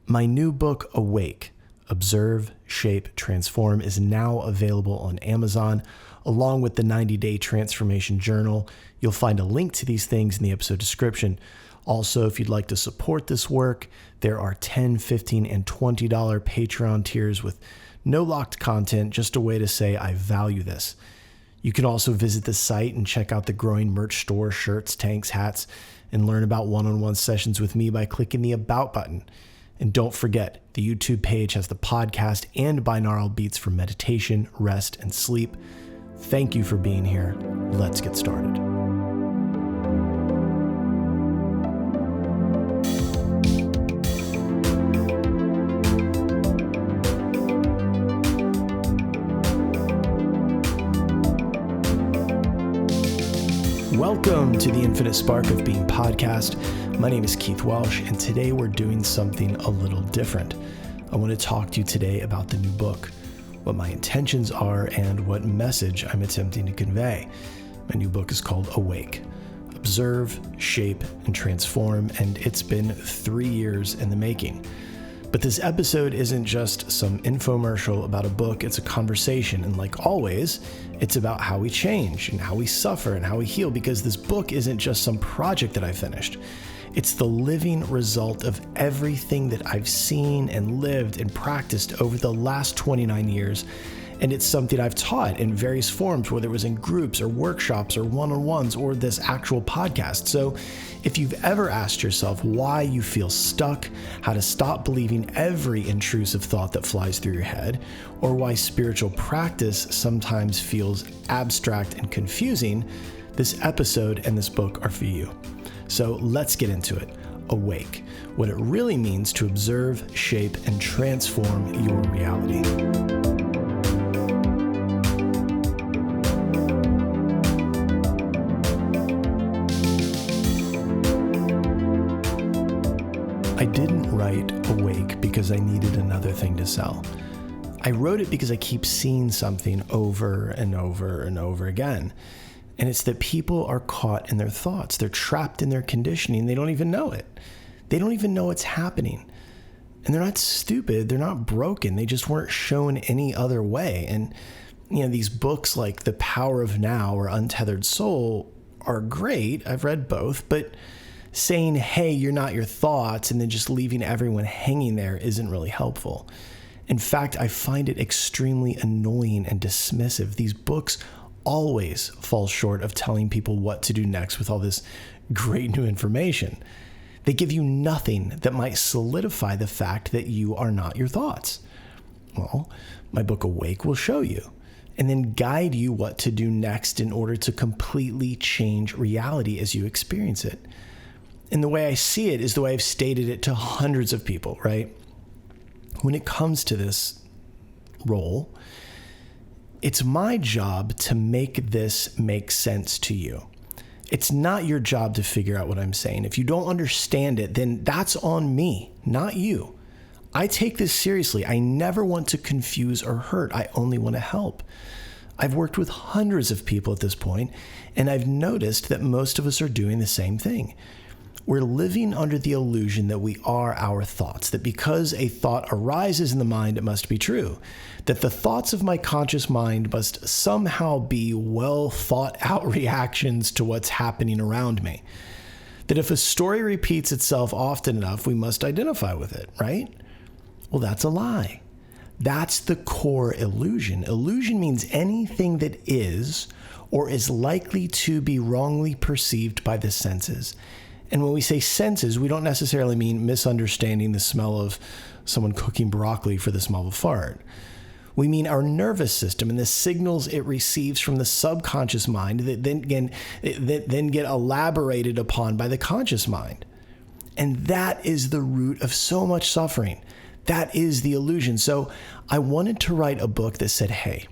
My new book, Awake, Observe, Shape, Transform, is now available on Amazon, along with the 90-day transformation journal. You'll find a link to these things in the episode description. Also, if you'd like to support this work, there are $10, $15, and $20 Patreon tiers with no locked content, just a way to say I value this. You can also visit the site and check out the growing merch store, shirts, tanks, hats, and learn about one-on-one sessions with me by clicking the About button. And don't forget, the YouTube page has the podcast and binaural beats for meditation, rest, and sleep. Thank you for being here. Let's get started. Welcome to the Infinite Spark of Being podcast. My name is Keith Welsh, and today we're doing something a little different. I want to talk to you today about the new book, what my intentions are, and what message I'm attempting to convey. My new book is called Awake, Observe, Shape, and Transform, and it's been 3 years in the making. But this episode isn't just some infomercial about a book, it's a conversation. And like always, it's about how we change and how we suffer and how we heal, because this book isn't just some project that I finished. It's the living result of everything that I've seen and lived and practiced over the last 29 years. And it's something I've taught in various forms, whether it was in groups or workshops or one-on-ones or this actual podcast. So if you've ever asked yourself why you feel stuck, how to stop believing every intrusive thought that flies through your head, or why spiritual practice sometimes feels abstract and confusing, this episode and this book are for you. So let's get into it. Awake, what it really means to observe, shape, and transform your reality. I didn't write Awake because I needed another thing to sell. I wrote it because I keep seeing something over and over and over again. And it's that people are caught in their thoughts. They're trapped in their conditioning. They don't even know it. They don't even know it's happening. And they're not stupid. They're not broken. They just weren't shown any other way. And, these books like The Power of Now or Untethered Soul are great. I've read both, but saying, hey, you're not your thoughts, and then just leaving everyone hanging there isn't really helpful. In fact, I find it extremely annoying and dismissive. These books always fall short of telling people what to do next with all this great new information. They give you nothing that might solidify the fact that you are not your thoughts. Well, my book Awake will show you, and then guide you what to do next in order to completely change reality as you experience it. And the way I see it is the way I've stated it to hundreds of people, right? When it comes to this role, it's my job to make this make sense to you. It's not your job to figure out what I'm saying. If you don't understand it, then that's on me, not you. I take this seriously. I never want to confuse or hurt. I only want to help. I've worked with hundreds of people at this point, and I've noticed that most of us are doing the same thing. We're living under the illusion that we are our thoughts, that because a thought arises in the mind, it must be true, that the thoughts of my conscious mind must somehow be well thought out reactions to what's happening around me, that if a story repeats itself often enough, we must identify with it, right? Well, that's a lie. That's the core illusion. Illusion means anything that is or is likely to be wrongly perceived by the senses. And when we say senses, we don't necessarily mean misunderstanding the smell of someone cooking broccoli for the smell of a fart. We mean our nervous system and the signals it receives from the subconscious mind that then get elaborated upon by the conscious mind. And that is the root of so much suffering. That is the illusion. So I wanted to write a book that said, hey,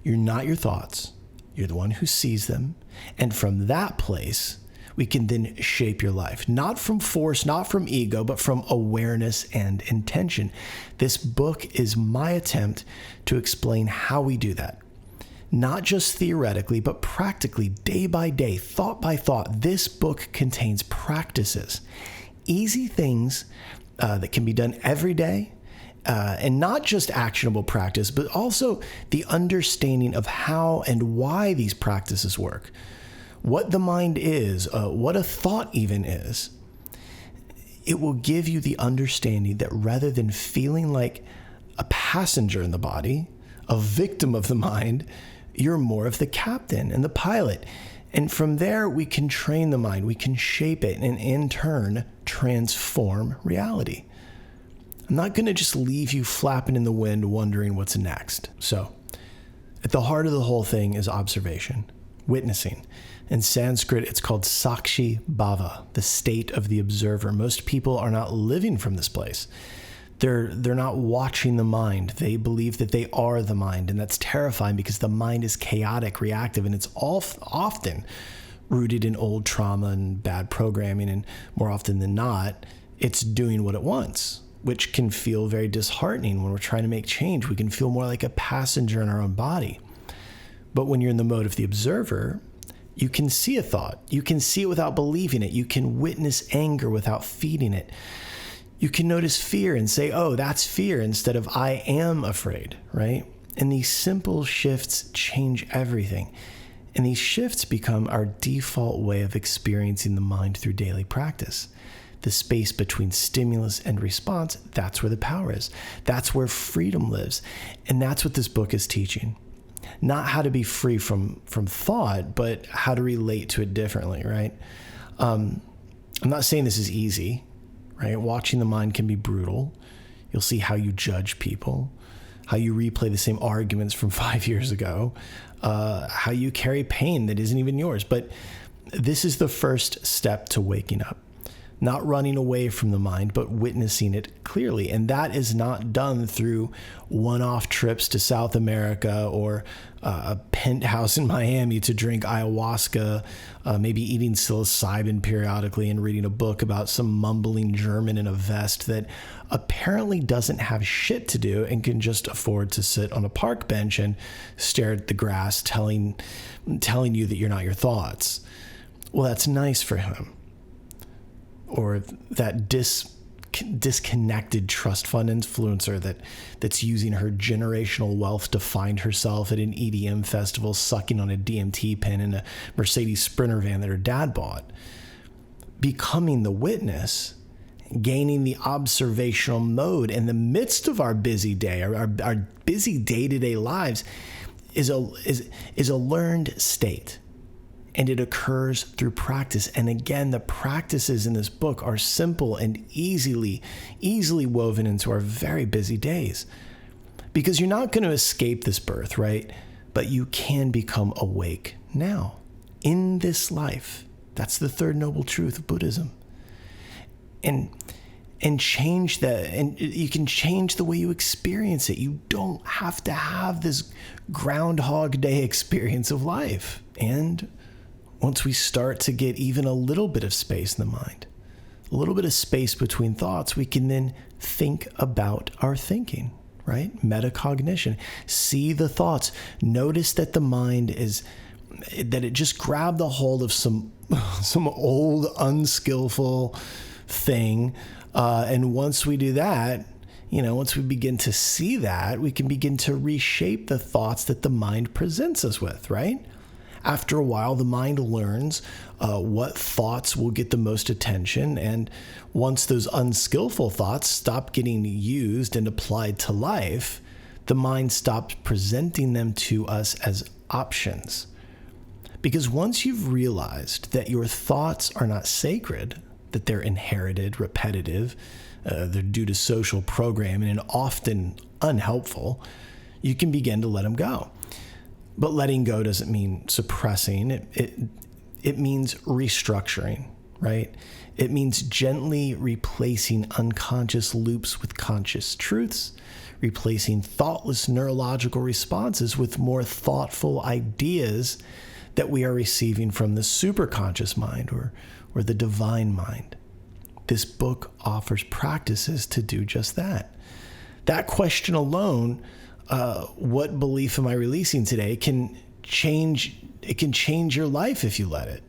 you're not your thoughts. You're the one who sees them. And from that place, we can then shape your life, not from force, not from ego, but from awareness and intention. This book is my attempt to explain how we do that. Not just theoretically, but practically, day by day, thought by thought. This book contains practices, easy things that can be done every day. And not just actionable practice, but also the understanding of how and why these practices work, what the mind is, what a thought even is. It will give you the understanding that rather than feeling like a passenger in the body, a victim of the mind, you're more of the captain and the pilot. And from there, we can train the mind, we can shape it, and in turn, transform reality. I'm not going to just leave you flapping in the wind wondering what's next. So, at the heart of the whole thing is observation, witnessing. In Sanskrit, it's called Sakshi Bhava, the state of the observer. Most people are not living from this place. They're not watching the mind. They believe that they are the mind, and that's terrifying because the mind is chaotic, reactive, and it's often rooted in old trauma and bad programming, and more often than not, it's doing what it wants, which can feel very disheartening when we're trying to make change. We can feel more like a passenger in our own body. But when you're in the mode of the observer, you can see a thought. You can see it without believing it. You can witness anger without feeding it. You can notice fear and say, oh, that's fear, instead of I am afraid, right? And these simple shifts change everything. And these shifts become our default way of experiencing the mind through daily practice. The space between stimulus and response, that's where the power is. That's where freedom lives. And that's what this book is teaching. Not how to be free from thought, but how to relate to it differently, right? I'm not saying this is easy, right? Watching the mind can be brutal. You'll see how you judge people, how you replay the same arguments from 5 years ago, how you carry pain that isn't even yours. But this is the first step to waking up. Not running away from the mind, but witnessing it clearly. And that is not done through one-off trips to South America or a penthouse in Miami to drink ayahuasca, maybe eating psilocybin periodically and reading a book about some mumbling German in a vest that apparently doesn't have shit to do and can just afford to sit on a park bench and stare at the grass, telling you that you're not your thoughts. Well, that's nice for him. Or that disconnected trust fund influencer that's using her generational wealth to find herself at an EDM festival, sucking on a DMT pen in a Mercedes Sprinter van that her dad bought. Becoming the witness, gaining the observational mode in the midst of our busy day, our busy day-to-day lives, is a learned state. And it occurs through practice. And again, the practices in this book are simple and easily woven into our very busy days. Because you're not going to escape this birth, right? But you can become awake now, in this life. That's the third noble truth of Buddhism. And change that, and you can change the way you experience it. You don't have to have this Groundhog Day experience of life. And once we start to get even a little bit of space in the mind, a little bit of space between thoughts, we can then think about our thinking, right? Metacognition. See the thoughts. Notice that the mind that it just grabbed a hold of some old, unskillful thing. And once we do that, once we begin to see that, we can begin to reshape the thoughts that the mind presents us with, right? After a while, the mind learns what thoughts will get the most attention. And once those unskillful thoughts stop getting used and applied to life, the mind stops presenting them to us as options. Because once you've realized that your thoughts are not sacred, that they're inherited, repetitive, they're due to social programming and often unhelpful, you can begin to let them go. But letting go doesn't mean suppressing. It means restructuring, right? It means gently replacing unconscious loops with conscious truths, replacing thoughtless neurological responses with more thoughtful ideas that we are receiving from the superconscious mind or the divine mind. This book offers practices to do just that. That question alone, what belief am I releasing today, can change your life if you let it.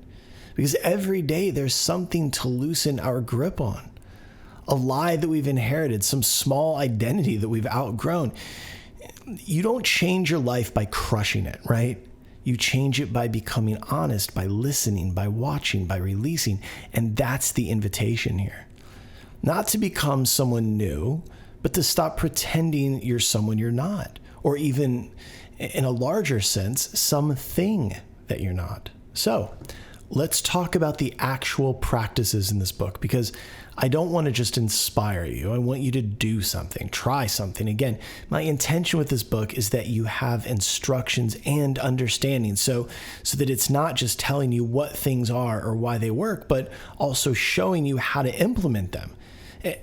Because every day there's something to loosen our grip on. a lie that we've inherited, some small identity that we've outgrown. You don't change your life by crushing it, right? You change it by becoming honest, by listening, by watching, by releasing. And that's the invitation here. Not to become someone new, but to stop pretending you're someone you're not, or even in a larger sense, something that you're not. So let's talk about the actual practices in this book, because I don't want to just inspire you. I want you to do something, try something. Again, my intention with this book is that you have instructions and understanding, so that it's not just telling you what things are or why they work, but also showing you how to implement them.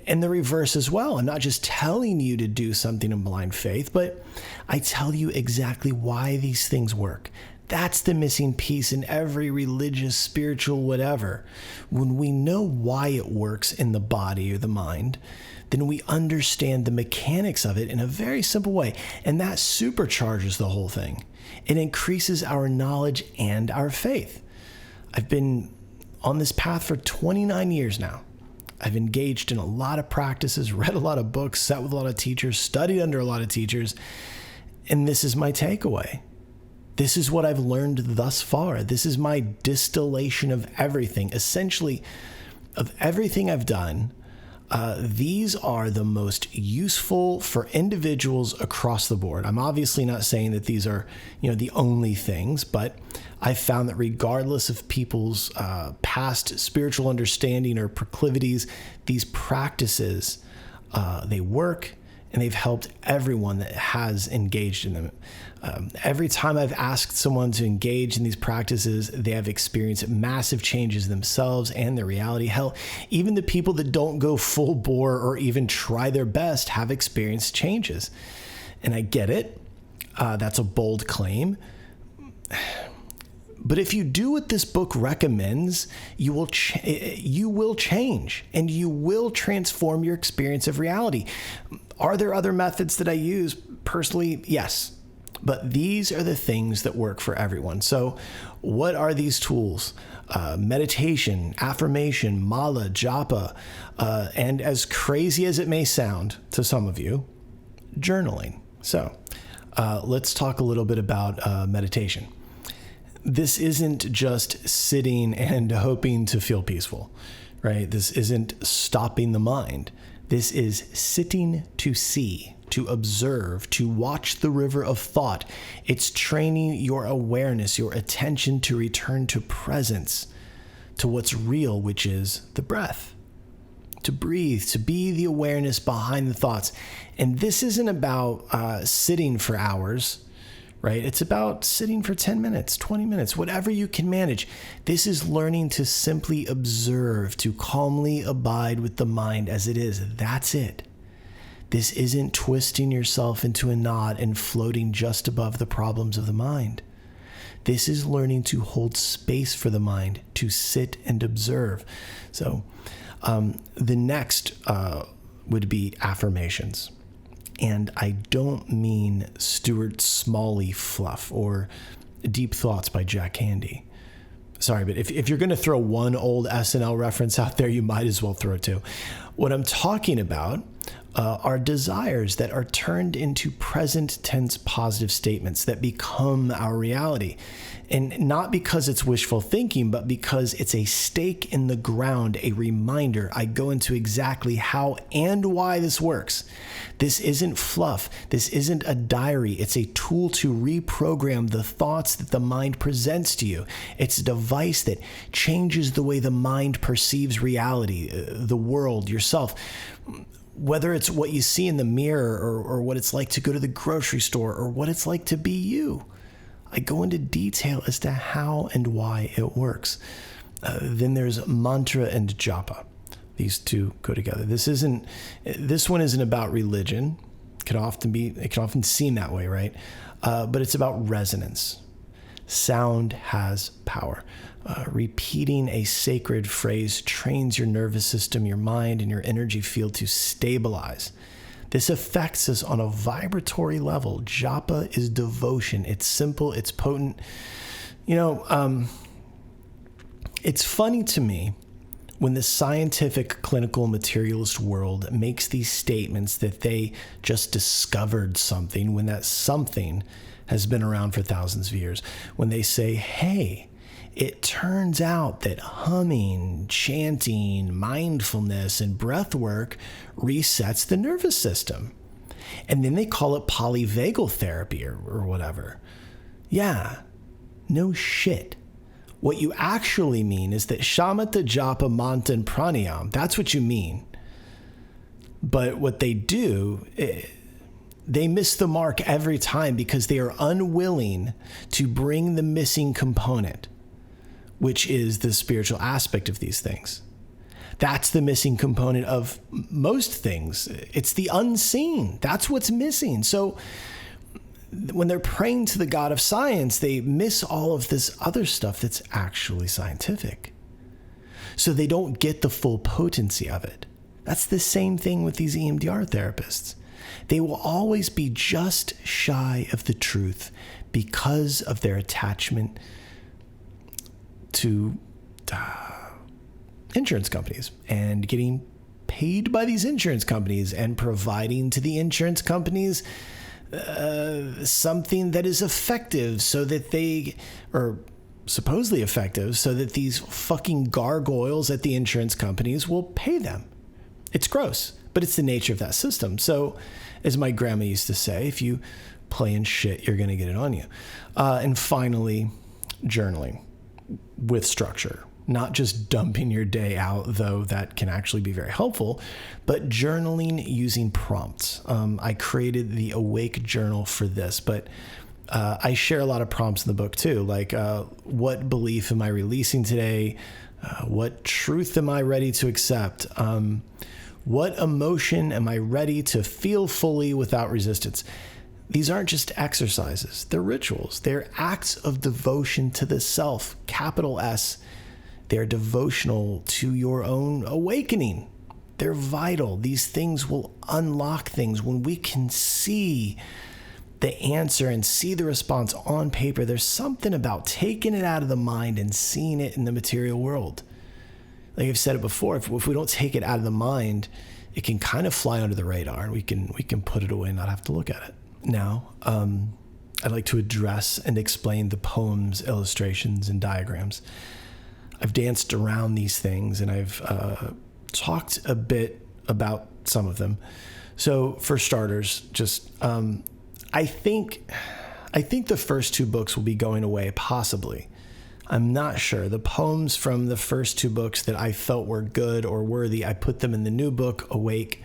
And the reverse as well. I'm not just telling you to do something in blind faith, but I tell you exactly why these things work. That's the missing piece in every religious, spiritual, whatever. When we know why it works in the body or the mind, then we understand the mechanics of it in a very simple way. And that supercharges the whole thing. It increases our knowledge and our faith. I've been on this path for 29 years now. I've engaged in a lot of practices, read a lot of books, sat with a lot of teachers, studied under a lot of teachers. And this is my takeaway. This is what I've learned thus far. This is my distillation of everything. Essentially, of everything I've done, these are the most useful for individuals across the board. I'm obviously not saying that these are, the only things, but I've found that regardless of people's past spiritual understanding or proclivities, these practices, they work. And they've helped everyone that has engaged in them. Every time I've asked someone to engage in these practices, they have experienced massive changes themselves and their reality. Hell, even the people that don't go full bore or even try their best have experienced changes. And I get it. That's a bold claim. But if you do what this book recommends, you will change and you will transform your experience of reality. Are there other methods that I use? Personally, yes. But these are the things that work for everyone. So what are these tools? Meditation, affirmation, mala, japa, and as crazy as it may sound to some of you, journaling. So let's talk a little bit about meditation. This isn't just sitting and hoping to feel peaceful, right? This isn't stopping the mind. This is sitting to see, to observe, to watch the river of thought. It's training your awareness, your attention to return to presence, to what's real, which is the breath. To breathe, to be the awareness behind the thoughts. And this isn't about sitting for hours, right? It's about sitting for 10 minutes, 20 minutes, whatever you can manage. This is learning to simply observe, to calmly abide with the mind as it is. That's it. This isn't twisting yourself into a knot and floating just above the problems of the mind. This is learning to hold space for the mind, to sit and observe. So the next would be affirmations. And I don't mean Stuart Smalley fluff or Deep Thoughts by Jack Candy. Sorry, but if you're going to throw one old SNL reference out there, you might as well throw two. What I'm talking about are desires that are turned into present tense positive statements that become our reality. And not because it's wishful thinking, but because it's a stake in the ground, a reminder. I go into exactly how and why this works. This isn't fluff. This isn't a diary. It's a tool to reprogram the thoughts that the mind presents to you. It's a device that changes the way the mind perceives reality, the world, yourself. Whether it's what you see in the mirror or what it's like to go to the grocery store or what it's like to be you. I go into detail as to how and why it works. Then there's mantra and japa. These two go together. This one isn't about religion. It can often seem that way, right? But it's about resonance. Sound has power. Repeating a sacred phrase trains your nervous system, your mind, and your energy field to stabilize. This affects us on a vibratory level. Japa is devotion. It's simple. It's potent. It's funny to me when the scientific clinical materialist world makes these statements that they just discovered something, when that something has been around for thousands of years, when they say, hey, it turns out that humming, chanting, mindfulness, and breath work resets the nervous system. And then they call it polyvagal therapy or whatever. Yeah, no shit. What you actually mean is that shamatha, japa, manta, and pranayam, that's what you mean. But what they do, they miss the mark every time because they are unwilling to bring the missing component, which is the spiritual aspect of these things. That's the missing component of most things. It's the unseen. That's what's missing. So when they're praying to the God of science, they miss all of this other stuff that's actually scientific. So they don't get the full potency of it. That's the same thing with these EMDR therapists. They will always be just shy of the truth because of their attachment to insurance companies and getting paid by these insurance companies and providing to the insurance companies something that is effective so that they, or supposedly effective, so that these fucking gargoyles at the insurance companies will pay them. It's gross, but it's the nature of that system. So, as my grandma used to say, if you play in shit, you're going to get it on you. And finally, journaling with structure. Not just dumping your day out, though that can actually be very helpful, but journaling using prompts. I created the Awake journal for this, but I share a lot of prompts in the book too, like what belief am I releasing today? What truth am I ready to accept? What emotion am I ready to feel fully without resistance? These aren't just exercises, they're rituals. They're acts of devotion to the self, capital S. They're devotional to your own awakening. They're vital. These things will unlock things. When we can see the answer and see the response on paper, there's something about taking it out of the mind and seeing it in the material world. Like I've said it before, if we don't take it out of the mind, it can kind of fly under the radar and we can put it away and not have to look at it. Now, I'd like to address and explain the poems, illustrations, and diagrams. I've danced around these things and I've talked a bit about some of them. So for starters, just I think the first two books will be going away, possibly. I'm not sure. The poems from the first two books that I felt were good or worthy, I put them in the new book, Awake,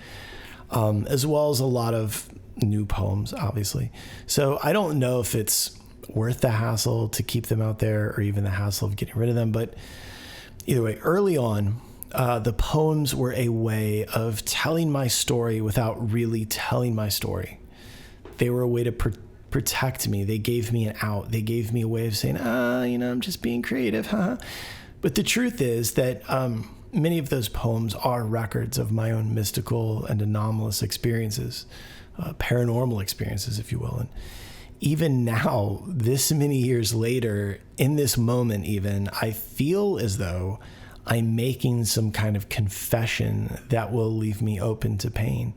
as well as a lot of new poems, obviously. So I don't know if it's worth the hassle to keep them out there or even the hassle of getting rid of them. But either way, early on, the poems were a way of telling my story without really telling my story. They were a way to protect me. They gave me an out. They gave me a way of saying, I'm just being creative, huh? But the truth is that many of those poems are records of my own mystical and anomalous experiences, paranormal experiences, if you will. And even now, this many years later, in this moment even, I feel as though I'm making some kind of confession that will leave me open to pain.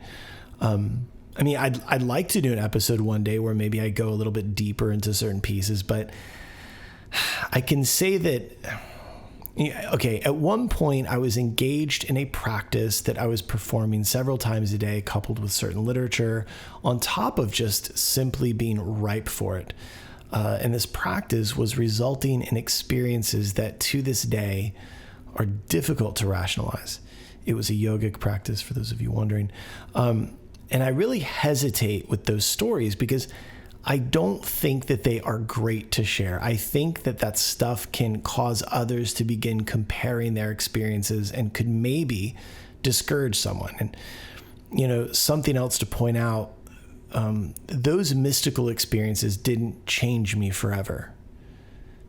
I'd like to do an episode one day where maybe I go a little bit deeper into certain pieces, but I can say that, okay, at one point I was engaged in a practice that I was performing several times a day, coupled with certain literature, on top of just simply being ripe for it. And this practice was resulting in experiences that to this day are difficult to rationalize. It was a yogic practice, for those of you wondering. And I really hesitate with those stories because I don't think that they are great to share. I think that stuff can cause others to begin comparing their experiences and could maybe discourage someone. And, something else to point out, those mystical experiences didn't change me forever.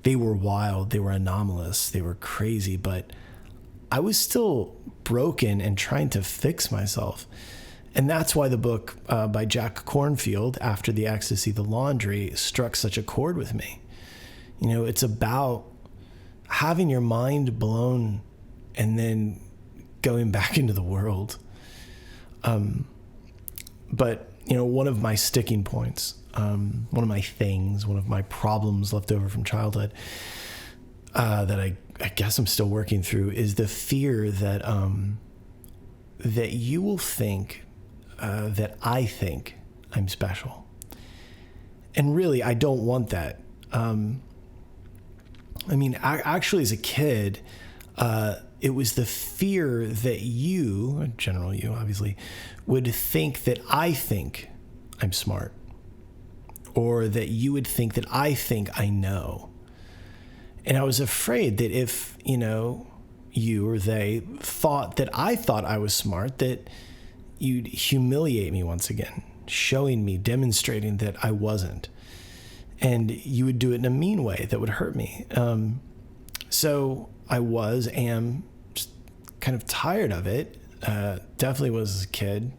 They were wild, they were anomalous, they were crazy, but I was still broken and trying to fix myself. And that's why the book by Jack Kornfield, After the Ecstasy, the Laundry, struck such a chord with me. It's about having your mind blown and then going back into the world. But, one of my sticking points, one of my things, one of my problems left over from childhood, that I guess I'm still working through, is the fear that that you will think that I think I'm special. And really, I don't want that. Actually, as a kid, it was the fear that you, general you, obviously, would think that I think I'm smart, or that you would think that I think I know. And I was afraid that if, you or they thought that I thought I was smart, that you'd humiliate me once again, showing me, demonstrating that I wasn't. And you would do it in a mean way that would hurt me. So I am just kind of tired of it. Definitely was as a kid.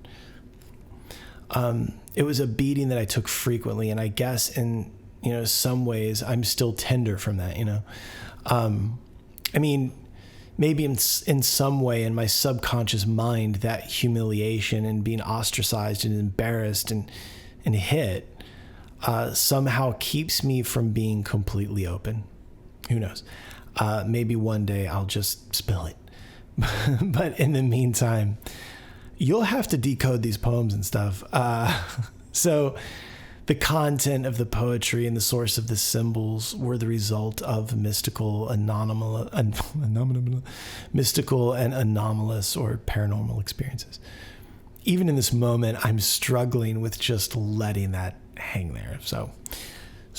It was a beating that I took frequently. And I guess in, some ways I'm still tender from that, maybe in some way in my subconscious mind, that humiliation and being ostracized and embarrassed and hit somehow keeps me from being completely open. Who knows? Maybe one day I'll just spill it. But in the meantime, you'll have to decode these poems and stuff. So the content of the poetry and the source of the symbols were the result of mystical and anomalous or paranormal experiences. Even in this moment, I'm struggling with just letting that hang there. So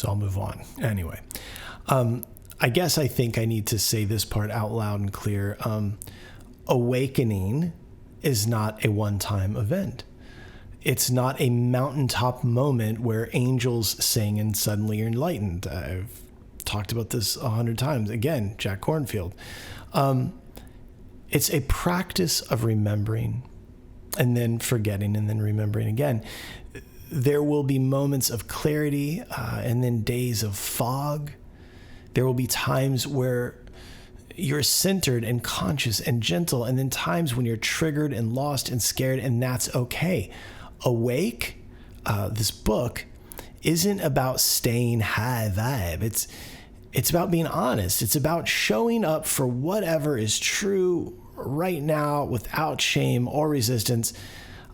I'll move on. Anyway, I guess I think I need to say this part out loud and clear. Awakening is not a one-time event. It's not a mountaintop moment where angels sing and suddenly you're enlightened. I've talked about this 100 times. Again, Jack Kornfield. It's a practice of remembering and then forgetting and then remembering again. There will be moments of clarity and then days of fog. There will be times where you're centered and conscious and gentle, and then times when you're triggered and lost and scared, and that's okay. Awake, this book, isn't about staying high vibe. It's about being honest. It's about showing up for whatever is true right now without shame or resistance.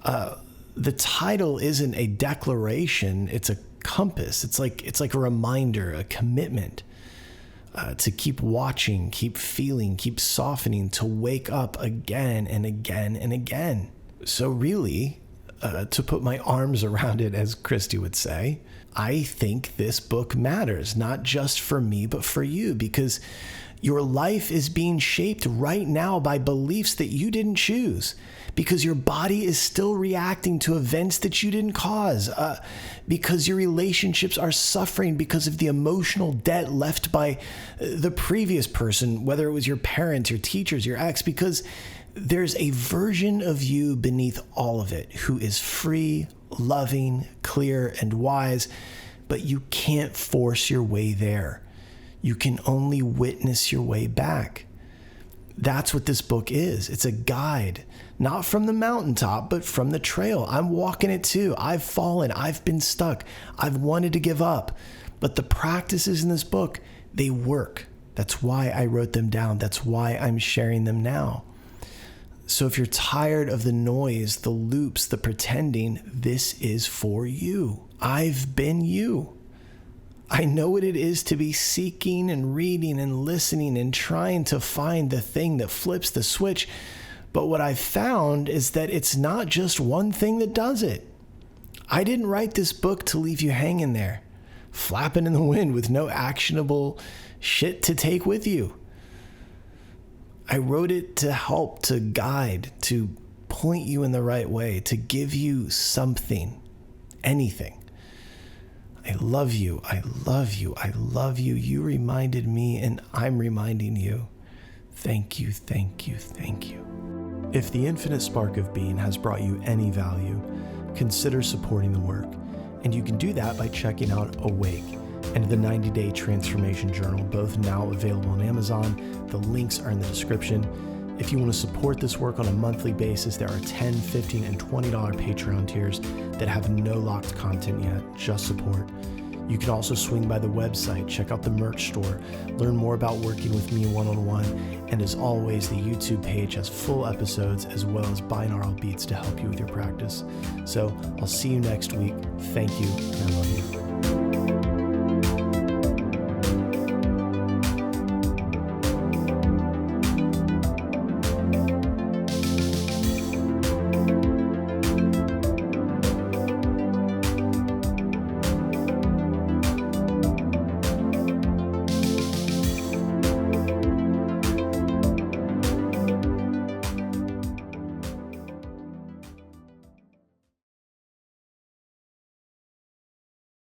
The title isn't a declaration. It's a compass. It's like a reminder, a commitment. To keep watching, keep feeling, keep softening, to wake up again and again and again. So really, to put my arms around it, as Christy would say, I think this book matters, not just for me, but for you, because your life is being shaped right now by beliefs that you didn't choose, because your body is still reacting to events that you didn't cause, because your relationships are suffering because of the emotional debt left by the previous person, whether it was your parents, your teachers, your ex, because there's a version of you beneath all of it who is free, loving, clear, and wise, but you can't force your way there. You can only witness your way back. That's what this book is. It's a guide, not from the mountaintop, but from the trail. I'm walking it too. I've fallen. I've been stuck. I've wanted to give up. But the practices in this book, they work. That's why I wrote them down. That's why I'm sharing them now. So if you're tired of the noise, the loops, the pretending, this is for you. I've been you. I know what it is to be seeking and reading and listening and trying to find the thing that flips the switch. But what I've found is that it's not just one thing that does it. I didn't write this book to leave you hanging there, flapping in the wind with no actionable shit to take with you. I wrote it to help, to guide, to point you in the right way, to give you something, anything. I love you. I love you. I love you. You reminded me, and I'm reminding you. Thank you, thank you, thank you. If the infinite spark of being has brought you any value, consider supporting the work. And you can do that by checking out Awake and the 90-Day Transformation Journal, both now available on Amazon. The links are in the description. If you want to support this work on a monthly basis, there are $10, $15, and $20 Patreon tiers that have no locked content yet, just support. You can also swing by the website, check out the merch store, learn more about working with me one-on-one, and as always, the YouTube page has full episodes as well as binaural beats to help you with your practice. So I'll see you next week. Thank you, and I love you.